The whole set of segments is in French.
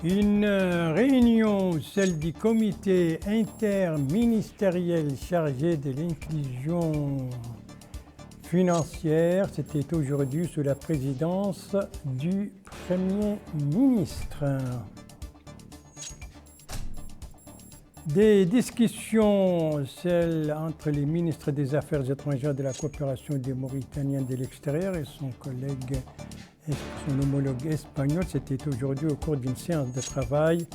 Une réunion, celle du comité interministériel chargé de l'inclusion financière, c'était aujourd'hui sous la présidence du Premier ministre. Des discussions, celles entre les ministres des Affaires étrangères de la coopération des Mauritaniens de l'extérieur et son homologue espagnol, c'était aujourd'hui au cours d'une séance de travail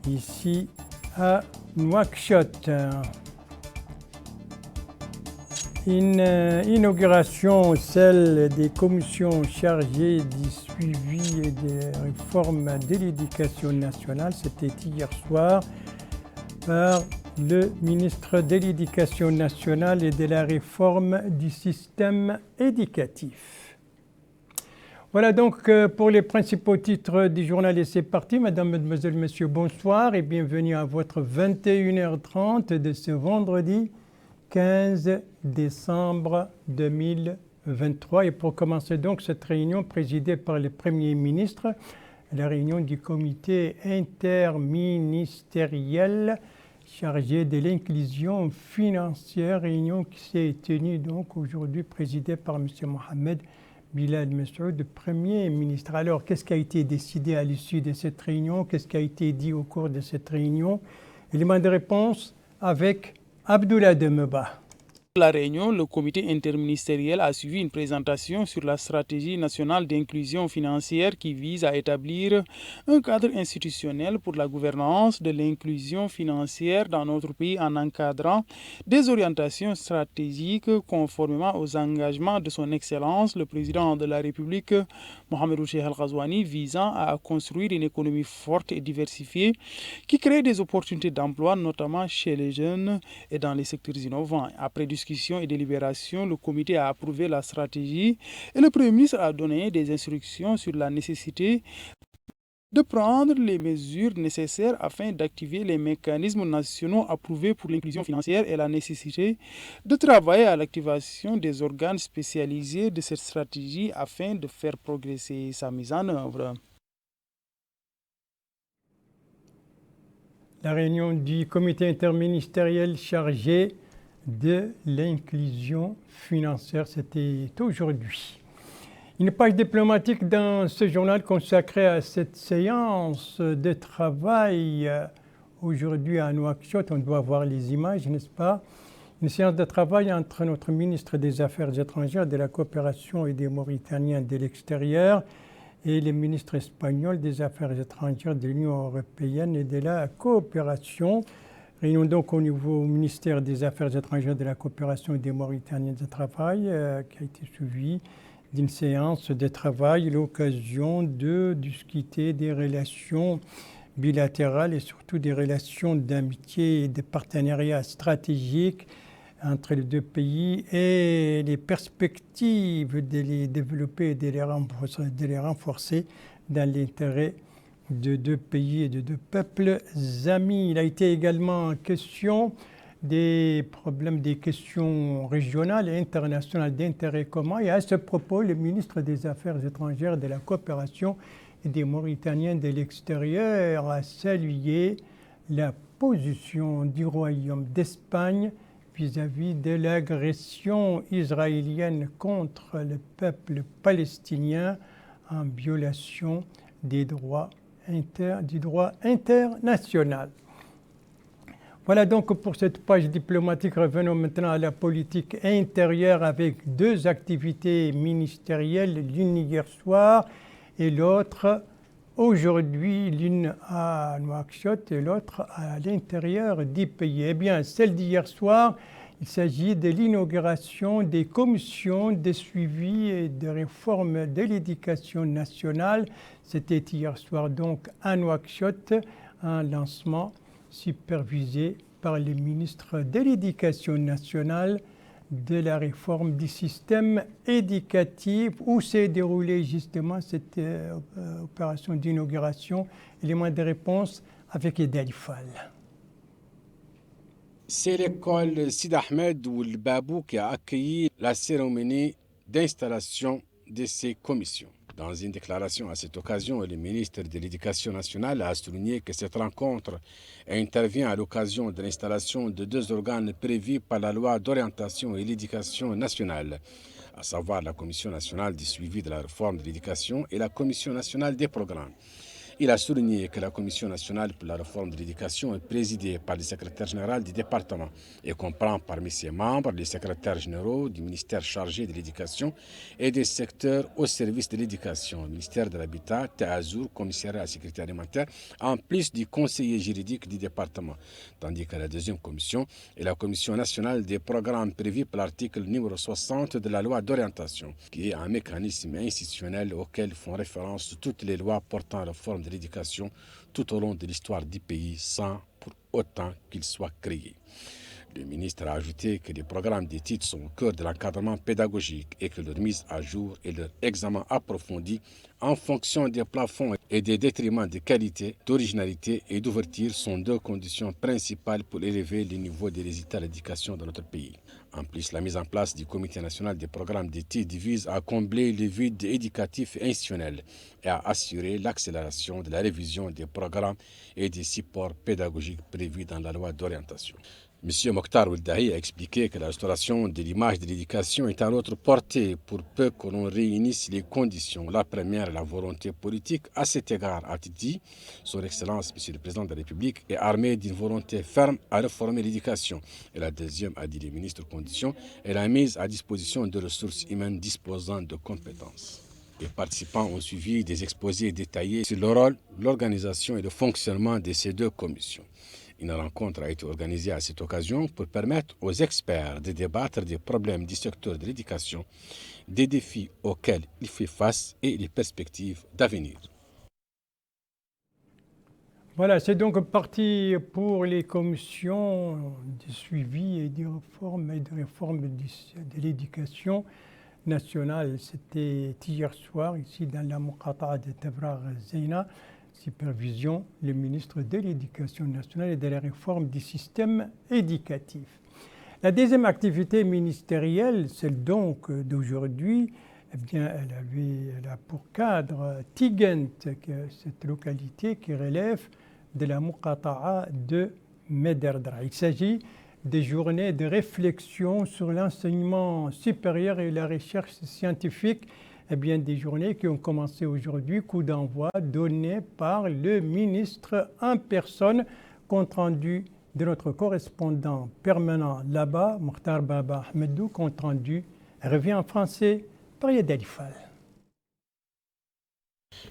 ici à Nouakchott. Une inauguration, celle des commissions chargées du suivi et des réformes de l'éducation nationale, c'était hier soir par le ministre de l'Éducation nationale et de la réforme du système éducatif. Voilà donc pour les principaux titres du journal et c'est parti. Mesdames, Mesdemoiselles, Messieurs, bonsoir et bienvenue à votre 21h30 de ce vendredi 15 décembre 2023. Et pour commencer donc cette réunion présidée par le Premier ministre, la réunion du comité interministériel chargé de l'inclusion financière, réunion qui s'est tenue donc aujourd'hui présidée par M. Mohamed Bilal Messoud, Premier ministre. Alors, qu'est-ce qui a été décidé à l'issue de cette réunion? Qu'est-ce qui a été dit au cours de cette réunion? Élément de réponse avec Abdoulaye Demeba. La réunion, le comité interministériel a suivi une présentation sur la stratégie nationale d'inclusion financière qui vise à établir un cadre institutionnel pour la gouvernance de l'inclusion financière dans notre pays en encadrant des orientations stratégiques conformément aux engagements de son Excellence le Président de la République, Mohamed Ould Cheikh Al Ghazouani, visant à construire une économie forte et diversifiée qui crée des opportunités d'emploi, notamment chez les jeunes et dans les secteurs innovants. Après discussion et délibération, le comité a approuvé la stratégie et le Premier ministre a donné des instructions sur la nécessité de prendre les mesures nécessaires afin d'activer les mécanismes nationaux approuvés pour l'inclusion financière et la nécessité de travailler à l'activation des organes spécialisés de cette stratégie afin de faire progresser sa mise en œuvre. La réunion du comité interministériel chargé de l'inclusion financière, c'était aujourd'hui. Une page diplomatique dans ce journal consacrée à cette séance de travail aujourd'hui à Nouakchott. On doit voir les images, n'est-ce pas? Une séance de travail entre notre ministre des Affaires étrangères, de la coopération et des Mauritaniens de l'extérieur et le ministre espagnol des Affaires étrangères de l'Union européenne et de la coopération. Réunion donc au niveau ministère des Affaires étrangères, de la coopération et des Mauritaniens de travail qui a été suivie d'une séance de travail, l'occasion de discuter des relations bilatérales et surtout des relations d'amitié et de partenariat stratégique entre les deux pays et les perspectives de les développer et de les renforcer dans l'intérêt de deux pays et de deux peuples amis. Il a été également question des problèmes, des questions régionales et internationales d'intérêt commun. Et à ce propos, le ministre des Affaires étrangères, de la coopération et des Mauritaniens de l'extérieur a salué la position du Royaume d'Espagne vis-à-vis de l'agression israélienne contre le peuple palestinien en violation du droit international. Voilà donc pour cette page diplomatique. Revenons maintenant à la politique intérieure avec deux activités ministérielles, l'une hier soir et l'autre aujourd'hui, l'une à Nouakchott et l'autre à l'intérieur du pays. Eh bien, celle d'hier soir, il s'agit de l'inauguration des commissions de suivi et de réforme de l'éducation nationale. C'était hier soir donc à Nouakchott, un lancement supervisé par le ministre de l'Éducation nationale, de la réforme du système éducatif, où s'est déroulée justement cette opération d'inauguration. Élément de réponse avec Edel Fall. C'est l'école Sid Ahmed Ould Babou qui a accueilli la cérémonie d'installation de ces commissions. Dans une déclaration à cette occasion, le ministre de l'Éducation nationale a souligné que cette rencontre intervient à l'occasion de l'installation de deux organes prévus par la loi d'orientation et l'éducation nationale, à savoir la Commission nationale du suivi de la réforme de l'éducation et la Commission nationale des programmes. Il a souligné que la Commission nationale pour la réforme de l'éducation est présidée par le secrétaire général du département et comprend parmi ses membres les secrétaires généraux du ministère chargé de l'éducation et des secteurs au service de l'éducation, ministère de l'Habitat, Théazour, commissariat à la sécurité alimentaire, en plus du conseiller juridique du département. Tandis que la deuxième commission est la Commission nationale des programmes prévus par l'article numéro 60 de la loi d'orientation, qui est un mécanisme institutionnel auquel font référence toutes les lois portant réforme de l'éducation tout au long de l'histoire du pays sans pour autant qu'il soit créé. Le ministre a ajouté que les programmes d'études sont au cœur de l'encadrement pédagogique et que leur mise à jour et leur examen approfondi en fonction des plafonds et des détriments de qualité, d'originalité et d'ouverture sont deux conditions principales pour élever le niveau des résultats de l'éducation dans notre pays. En plus, la mise en place du Comité national des programmes d'études vise à combler le vide éducatif et institutionnel et à assurer l'accélération de la révision des programmes et des supports pédagogiques prévus dans la loi d'orientation. M. Mokhtar Ould-Dahi a expliqué que la restauration de l'image de l'éducation est à notre portée pour peu que l'on réunisse les conditions. La première est la volonté politique. À cet égard, a-t-il dit, Son Excellence, M. le Président de la République, est armé d'une volonté ferme à réformer l'éducation. Et la deuxième, a dit le ministre, condition, est la mise à disposition de ressources humaines disposant de compétences. Les participants ont suivi des exposés détaillés sur le rôle, l'organisation et le fonctionnement de ces deux commissions. Une rencontre a été organisée à cette occasion pour permettre aux experts de débattre des problèmes du secteur de l'éducation, des défis auxquels il fait face et les perspectives d'avenir. Voilà, c'est donc parti pour les commissions de suivi et de réforme de l'éducation nationale. C'était hier soir, ici dans la Muqata'a de Tabrar Zeina. Supervision, le ministre de l'Éducation nationale et de la réforme du système éducatif. La deuxième activité ministérielle, celle donc d'aujourd'hui, eh bien, elle a pour cadre Tigent, cette localité qui relève de la Muqata'a de Mederdra. Il s'agit des journées de réflexion sur l'enseignement supérieur et la recherche scientifique. Eh bien, des journées qui ont commencé aujourd'hui, coup d'envoi donné par le ministre en personne, compte rendu de notre correspondant permanent là-bas, Mokhtar Baba Ahmedou, compte rendu revient en français par Yad Alifal.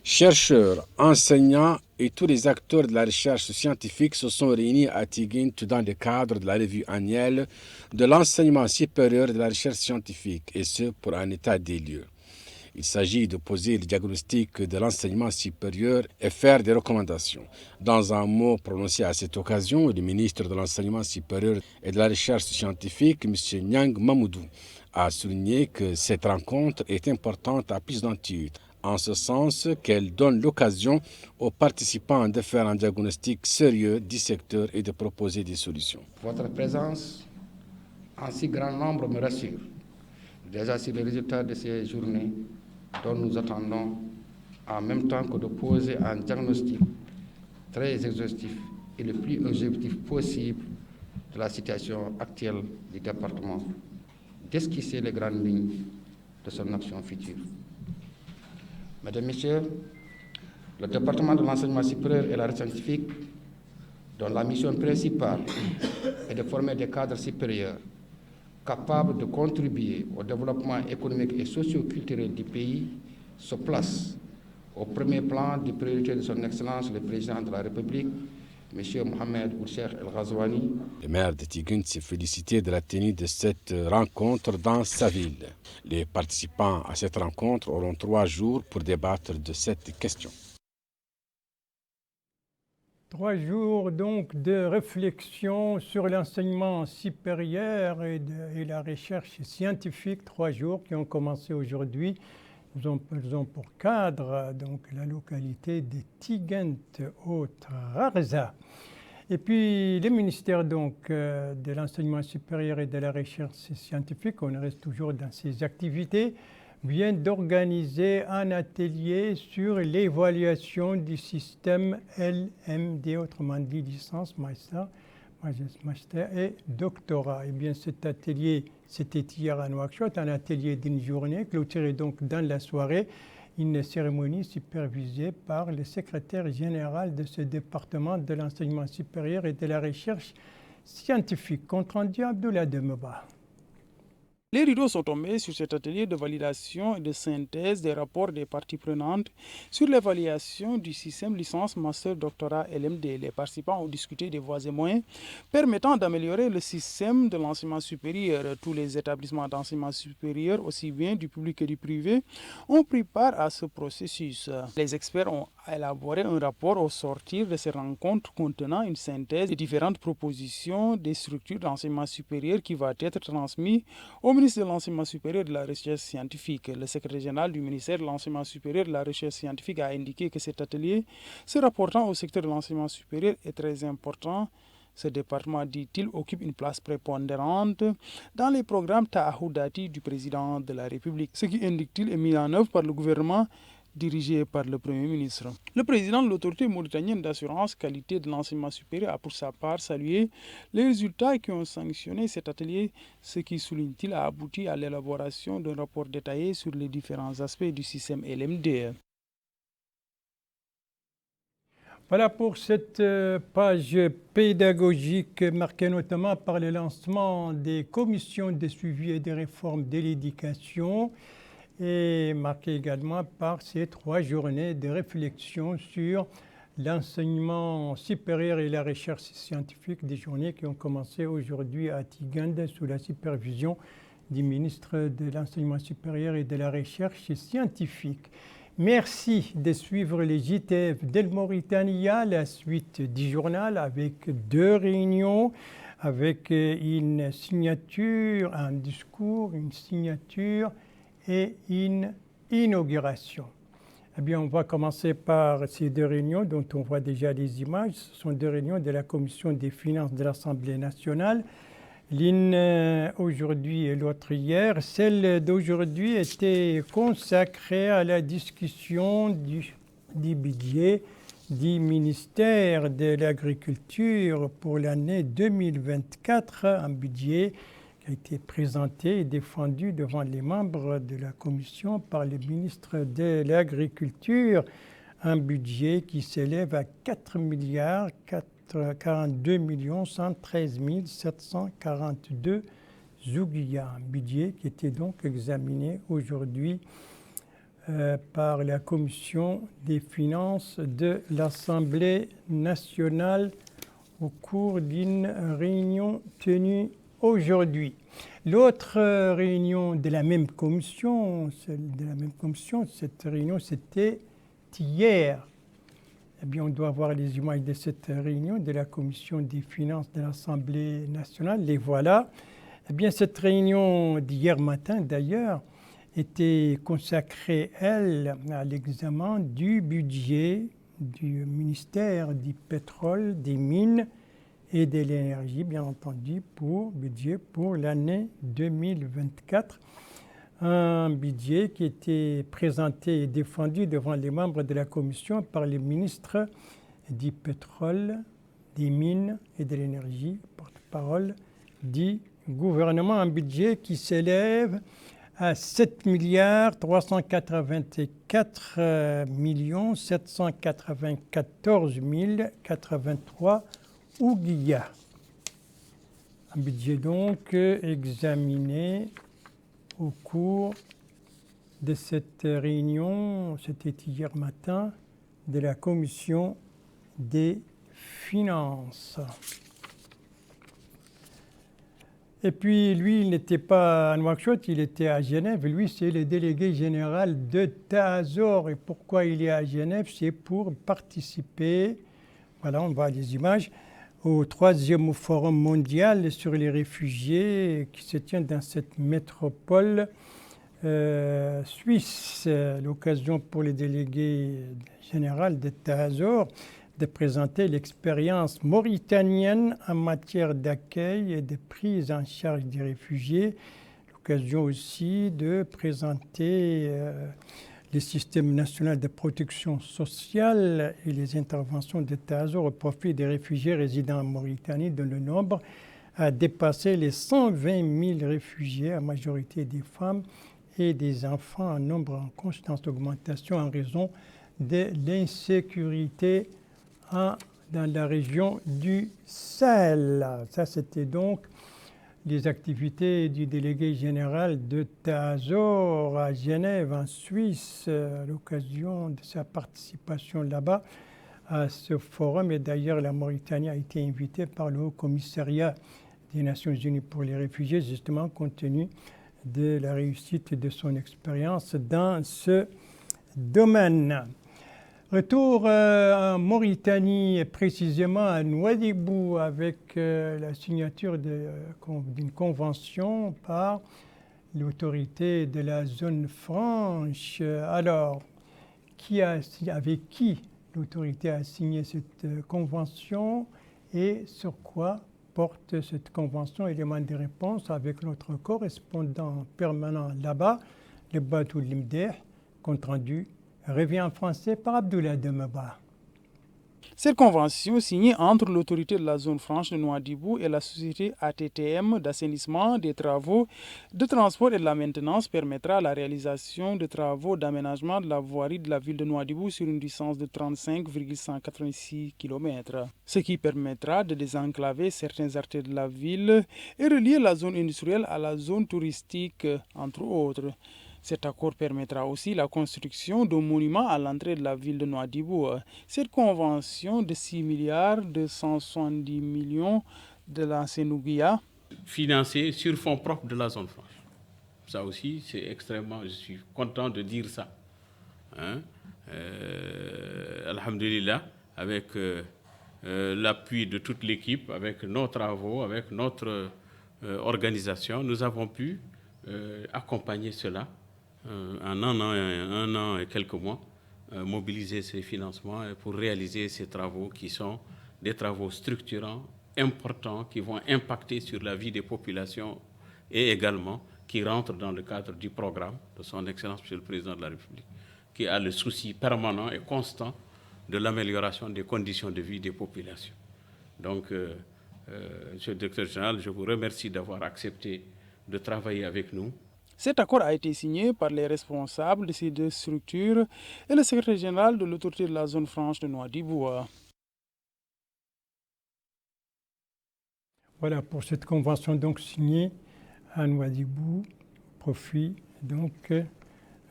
Chercheurs, enseignants et tous les acteurs de la recherche scientifique se sont réunis à Tigint dans le cadre de la revue annuelle de l'enseignement supérieur et de la recherche scientifique, et ce pour un état des lieux. Il s'agit de poser le diagnostic de l'enseignement supérieur et faire des recommandations. Dans un mot prononcé à cette occasion, le ministre de l'Enseignement supérieur et de la Recherche scientifique, M. Nyang Mamoudou, a souligné que cette rencontre est importante à plusieurs titres, en ce sens qu'elle donne l'occasion aux participants de faire un diagnostic sérieux du secteur et de proposer des solutions. Votre présence en si grand nombre me rassure. Déjà, sur les résultats de ces journées, dont nous attendons en même temps que de poser un diagnostic très exhaustif et le plus objectif possible de la situation actuelle du département, d'esquisser les grandes lignes de son action future. Mesdames, Messieurs, le département de l'enseignement supérieur et la recherche scientifique, dont la mission principale est de former des cadres supérieurs capables de contribuer au développement économique et socio-culturel du pays, se place au premier plan des priorités de son Excellence le Président de la République, M. Mohamed Ould Cheikh El Ghazouani. Le maire de Tigint s'est félicité de la tenue de cette rencontre dans sa ville. Les participants à cette rencontre auront 3 jours pour débattre de cette question. 3 jours donc de réflexion sur l'enseignement supérieur et la recherche scientifique, 3 jours qui ont commencé aujourd'hui. Nous ont pour cadre donc la localité de Tigent au Trarza. Et puis le ministère donc de l'enseignement supérieur et de la recherche scientifique, on reste toujours dans ces activités, vient d'organiser un atelier sur l'évaluation du système LMD, autrement dit licence, master et doctorat. Eh bien, cet atelier, c'était hier à Nouakchott, un atelier d'une journée, clôturé donc dans la soirée, une cérémonie supervisée par le secrétaire général de ce département de l'enseignement supérieur et de la recherche scientifique. Compte rendu Abdoulaye Demeba. Les rideaux sont tombés sur cet atelier de validation et de synthèse des rapports des parties prenantes sur l'évaluation du système licence, master, doctorat LMD. Les participants ont discuté des voies et moyens permettant d'améliorer le système de l'enseignement supérieur. Tous les établissements d'enseignement supérieur, aussi bien du public que du privé, ont pris part à ce processus. Les experts ont élaboré un rapport au sortir de ces rencontres contenant une synthèse des différentes propositions des structures d'enseignement supérieur qui va être transmise au ministre de l'Enseignement supérieur et de la Recherche scientifique. Le secrétaire général du ministère de l'Enseignement supérieur et de la Recherche scientifique a indiqué que cet atelier, se rapportant au secteur de l'enseignement supérieur, est très important. Ce département, dit-il, occupe une place prépondérante dans les programmes Tahoudati du président de la République. Ce qui, indique-t-il, est mis en œuvre par le gouvernement dirigé par le Premier ministre. Le président de l'autorité mauritanienne d'assurance qualité de l'enseignement supérieur a pour sa part salué les résultats qui ont sanctionné cet atelier, ce qui, souligne-t-il, a abouti à l'élaboration d'un rapport détaillé sur les différents aspects du système LMD. Voilà pour cette page pédagogique marquée notamment par le lancement des commissions de suivi et de réforme de l'éducation, et marqué également par ces 3 journées de réflexion sur l'enseignement supérieur et la recherche scientifique, des journées qui ont commencé aujourd'hui à Tigande sous la supervision du ministre de l'Enseignement supérieur et de la Recherche scientifique. Merci de suivre les JTF d'El Mauritania, la suite du journal avec 2 réunions, avec une signature, un discours, une signature et une inauguration. Eh bien, on va commencer par ces 2 réunions dont on voit déjà les images. Ce sont 2 réunions de la Commission des finances de l'Assemblée nationale. L'une aujourd'hui et l'autre hier. Celle d'aujourd'hui était consacrée à la discussion du budget du ministère de l'Agriculture pour l'année 2024, un budget a été présenté et défendu devant les membres de la commission par le ministre de l'Agriculture, un budget qui s'élève à 4,42 113 742 zouguiyas, un budget qui était donc examiné aujourd'hui par la commission des finances de l'Assemblée nationale au cours d'une réunion tenue aujourd'hui. L'autre réunion de la même commission, cette réunion c'était hier. Eh bien, on doit voir les images de cette réunion de la commission des finances de l'Assemblée nationale. Les voilà. Eh bien, cette réunion d'hier matin d'ailleurs était consacrée, elle, à l'examen du budget du ministère du pétrole, des mines et de l'énergie, bien entendu, budget pour l'année 2024. Un budget qui était présenté et défendu devant les membres de la commission par le ministre du pétrole, des mines et de l'énergie, porte-parole du gouvernement. Un budget qui s'élève à 7 384 794 083 Ouguiya. Un budget donc examiné au cours de cette réunion, c'était hier matin, de la commission des finances. Et puis lui, il n'était pas à Nouakchott, il était à Genève. Lui, c'est le délégué général de Tazor. Et pourquoi il est à Genève? C'est pour participer, voilà, on voit les images, au 3e forum mondial sur les réfugiés qui se tient dans cette métropole suisse. L'occasion pour le délégué général de Tazor de présenter l'expérience mauritanienne en matière d'accueil et de prise en charge des réfugiés. l'occasion aussi de présenter le système national de protection sociale et les interventions de TASOR au profit des réfugiés résidant en Mauritanie, dont le nombre a dépassé les 120 000 réfugiés, à majorité des femmes et des enfants, en nombre en constante augmentation en raison de l'insécurité dans la région du Sahel. Ça, c'était donc les activités du délégué général de TASOR à Genève, en Suisse, à l'occasion de sa participation là-bas à ce forum. Et d'ailleurs, la Mauritanie a été invitée par le Haut-Commissariat des Nations Unies pour les réfugiés, justement compte tenu de la réussite de son expérience dans ce domaine. Retour en Mauritanie, précisément à Nouadhibou, avec la signature d'une convention par l'autorité de la zone franche. Alors, avec qui l'autorité a signé cette convention et sur quoi porte cette convention? Élément de réponse avec notre correspondant permanent là-bas, le Batou Limdeh, compte rendu revient en français par Abdoulaye Demeba. Cette convention signée entre l'autorité de la zone franche de Nouadhibou et la société ATTM d'assainissement, des travaux de transport et de la maintenance permettra la réalisation de travaux d'aménagement de la voirie de la ville de Nouadhibou sur une distance de 35,186 km, ce qui permettra de désenclaver certains artères de la ville et relier la zone industrielle à la zone touristique, entre autres. Cet accord permettra aussi la construction d'un monument à l'entrée de la ville de Nouadhibou. Cette convention de 6 milliards 270 millions de la Sénouguia, financée sur fonds propres de la zone franche. Ça aussi, c'est extrêmement, je suis content de dire ça. Alhamdulillah, avec l'appui de toute l'équipe, avec nos travaux, avec notre organisation, nous avons pu accompagner cela en un an et quelques mois, mobiliser ces financements pour réaliser ces travaux qui sont des travaux structurants, importants, qui vont impacter sur la vie des populations et également qui rentrent dans le cadre du programme de son Excellence Monsieur le Président de la République, qui a le souci permanent et constant de l'amélioration des conditions de vie des populations. Donc, Monsieur le Directeur Général, je vous remercie d'avoir accepté de travailler avec nous. Cet accord a été signé par les responsables de ces deux structures et le secrétaire général de l'autorité de la zone franche de Nouadhibou. Voilà pour cette convention donc signée à Nouadhibou, profit donc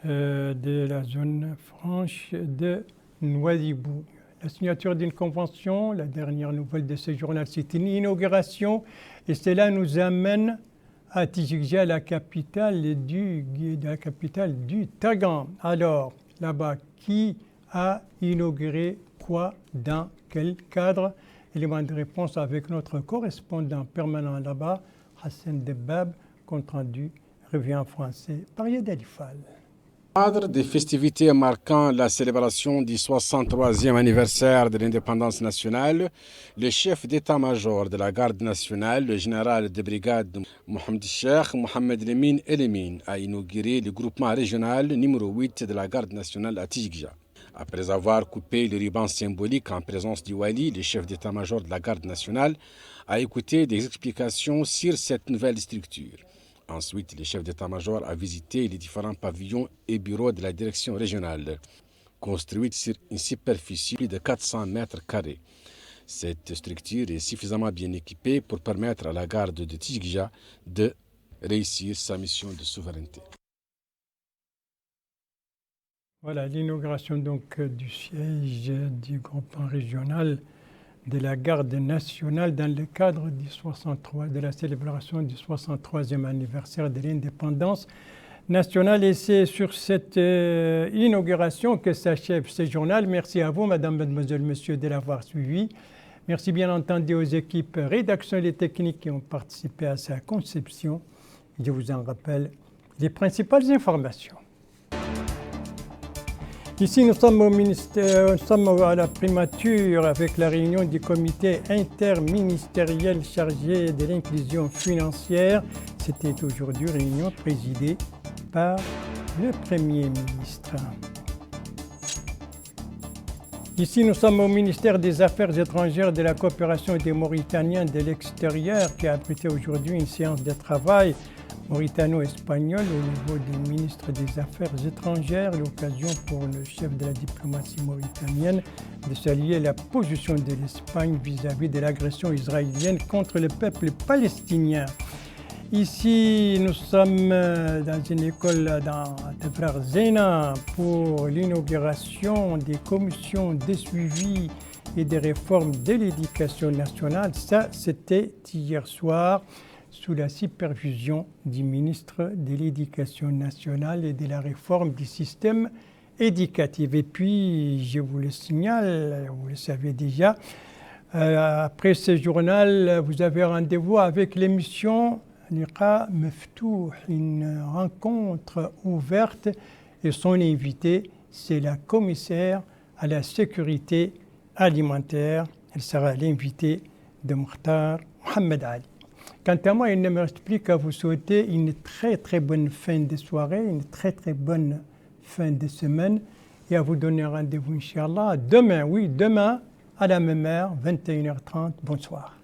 de la zone franche de Nouadhibou. La signature d'une convention, la dernière nouvelle de ce journal, c'est une inauguration et cela nous amène à Tijikja, la capitale du Tagan. Alors, là-bas, qui a inauguré quoi, dans quel cadre? Élément de réponse avec notre correspondant permanent là-bas, Hassan Debab, compte rendu, revient en français par Yed Alifal. Dans le cadre des festivités marquant la célébration du 63e anniversaire de l'indépendance nationale, le chef d'état-major de la garde nationale, le général de brigade Mohamed Cheikh Mohamed Lemine Elimine, a inauguré le groupement régional numéro 8 de la garde nationale à Tijikja. Après avoir coupé le ruban symbolique en présence du Wali, le chef d'état-major de la garde nationale a écouté des explications sur cette nouvelle structure. Ensuite, le chef d'état-major a visité les différents pavillons et bureaux de la direction régionale, construite sur une superficie de 400 mètres carrés. Cette structure est suffisamment bien équipée pour permettre à la garde de Tijikja de réussir sa mission de souveraineté. Voilà l'inauguration donc du siège du groupement régional de la garde nationale dans le cadre de la célébration du 63e anniversaire de l'indépendance nationale. Et c'est sur cette inauguration que s'achève ce journal. Merci à vous, Madame, Mademoiselle, Monsieur, de l'avoir suivi. Merci bien entendu aux équipes rédaction et techniques qui ont participé à sa conception. Je vous en rappelle les principales informations. Ici, nous sommes au ministère, nous sommes à la primature avec la réunion du comité interministériel chargé de l'inclusion financière. C'était aujourd'hui réunion présidée par le Premier ministre. Ici, nous sommes au ministère des Affaires étrangères de la coopération des Mauritaniens de l'extérieur qui a abrité aujourd'hui une séance de travail mauritano-espagnol au niveau du ministre des Affaires étrangères, l'occasion pour le chef de la diplomatie mauritanienne de saluer la position de l'Espagne vis-à-vis de l'agression israélienne contre le peuple palestinien. Ici, nous sommes dans une école de Frères Zena pour l'inauguration des commissions de suivi et de réforme de l'éducation nationale. Ça, c'était hier soir, sous la supervision du ministre de l'Éducation nationale et de la réforme du système éducatif. Et puis, je vous le signale, vous le savez déjà, après ce journal, vous avez rendez-vous avec l'émission Liqa Meftouh, une rencontre ouverte, et son invité, c'est la commissaire à la sécurité alimentaire. Elle sera l'invitée de Mokhtar Mohamed Ali. Quant à moi, il ne me reste plus qu'à vous souhaiter une très très bonne fin de soirée, une très très bonne fin de semaine et à vous donner rendez-vous, Inch'Allah, demain, à la même heure, 21h30. Bonsoir.